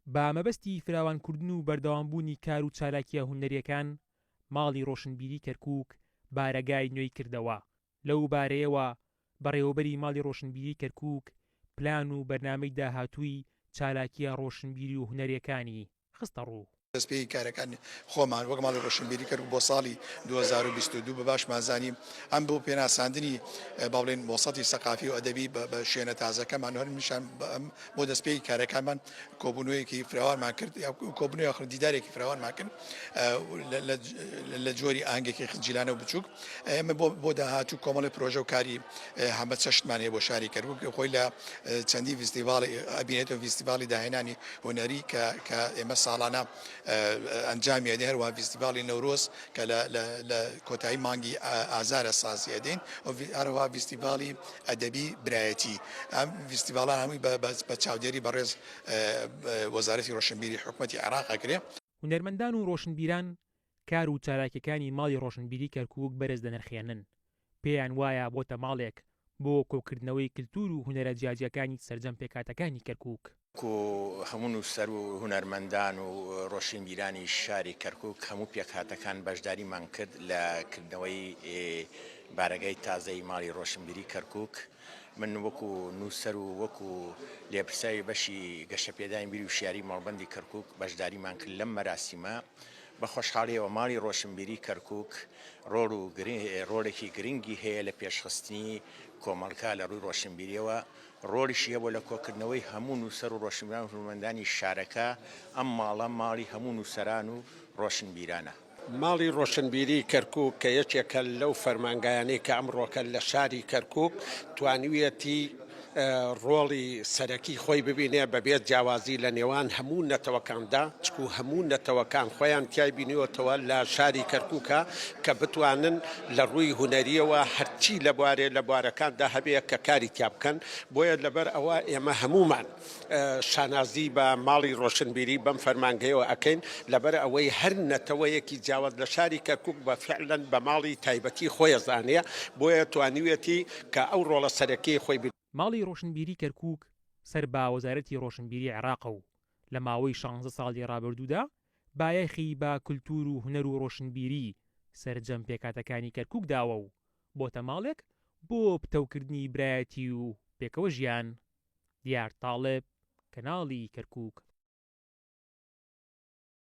با مەبەستی فراوانکردن و بەردەوامبوونی کار و چالاکیە هونەریەکان ماڵی ڕۆشنبیری کەرکووک بارەگای نوێی کردەوە. لەو بارەیەوە بەڕێوەبەری ماڵی ڕۆشنبیری کەرکووک پلان و بەرنامەی داهاتووی چالاکیە ڕۆشنبیری و هونەریەکانی خستە ڕوو. دەستپێی کارەکان خۆمان وەک ماڵی ڕۆشنبیری کرد بۆ ساڵی 2022 بە باش مازانیم ئەم بۆ پێناساندنی باڵێن مۆسەتی سەقافی و ئەدەبی بە شوێنە تازەکەمان هەر میشان بۆ دەستپێی کارەکانمان کۆبوونەوەیەکی فراوانمان کرد کۆبوونەوە دیدارێکی فراوانمان کرد لە جۆری ئاهەنگێکی خجیلانە و بچووک. ئێمە بۆ داهاتوو کۆمەڵی پرۆژە و کاری هەمە چەشتمانەیە بۆ شاری کەرکووک خۆی لە چەندی فیستیڤاڵی ئەبینێتەوە فیستیڤاڵی داهێنانی هونەری کە ئێمە ساڵانە ئەنجامی ئەدەین، هەروەها فیستیڤاڵی نەورۆز کە لە کۆتایی مانگی ئازارە سازی ئەدەین، هەروەها فیستیڤاڵی ئەدەبی برایەتی. ئەم فیستیڤاڵان هەمووی بە چاودێری بەڕێز وەزارەتی ڕۆشنبیری حکوومەتی عێراق ئەکرێ. هونەرمەندان و ڕۆشنبیران کار و چالاکیەکانی ماڵی ڕۆشنبیری کەرکووک بەرز دەنرخێنن. پێیان وایە بۆتە ماڵێک بۆ کۆکردنەوەی کلتور و هونەرە جیاجیەکانی سەرجەم پێکاتەکانی کەرکووک. هەموو نووسەر و هونەرمەندان و ڕۆشنبیرانی شاری کەرکووک هەموو پێکهاتەکان بەشداریمان کرد لە کردنەوەی بارەگای تازەی ماڵی ڕۆشنبیری کەرکووک. من وەکو نووسەر و وەکو لێپرسای بەشی گەشەپێدانی بیری و شیاری ماڵبەندی کەرکووک بەشداریمان کرد لەم مەراسیمە. بە خۆشحاڵیەوە ماڵی ڕۆشنبیری کەرکووک ڕۆڵێکی گرنگی هەیە لە پێشخستنی کۆمەڵکە لە ڕووی ڕۆشنبیریەوە. ڕۆڵیشیە بۆ لە کۆکردنەوەی هەموو نووسەر و ڕۆشنبیران و هونەرمەندانی شارەکە. ئەم ماڵە ماڵی هەموو نووسەران و ڕۆشنبیرانە. ماڵی ڕۆشنبیری کەرکووک کە یەکێکە لەو فەرمانگایانەی کە ئەمڕۆکە لە شاری کەرکووک توانیویەتی ڕۆڵی سەرەکی خۆی ببینێ بەبێت جیاوازی لە نێوان هەموو نەتەوەکاندا، چکو هەموو نەتەوەکان خۆیان تیای بینیوەتەوە لە شاری کەرکووکە کە بتوانن لە ڕووی هونەریەوە هەرچی لە بوارەکاندا هەبێ کە کاری تیا بکەن. بۆیە لەبەر ئەوە ئێمە هەمومان شانازی بە ماڵی ڕۆشنبیری بەم فەرمانگەیەوە ئەکەین، لەبەر ئەوەی هەر نەتەوەیەکی جیاواز لە شاری کەرکووک بە فعلەن بە ماڵی تایبەتی خۆی زانەیە، بۆیە توانیوێتی کە ئەو ڕۆڵە سەرەکی خۆی ماڵی ڕۆشنبیری کەرکووک سەر با وەزارەتی ڕۆشنبیری عێراق و لە ماوەی 16 ساڵی ڕابردوودا بایەخی با کولتور و هونەر و ڕۆشنبیری سەرجەم پێکاتەکانی کەرکووک داوە و بۆتە ماڵێک بۆ پتەوکردنی برایەتی و پێکەوە ژیان. دیار تاڵب، کەناڵی کەرکووک.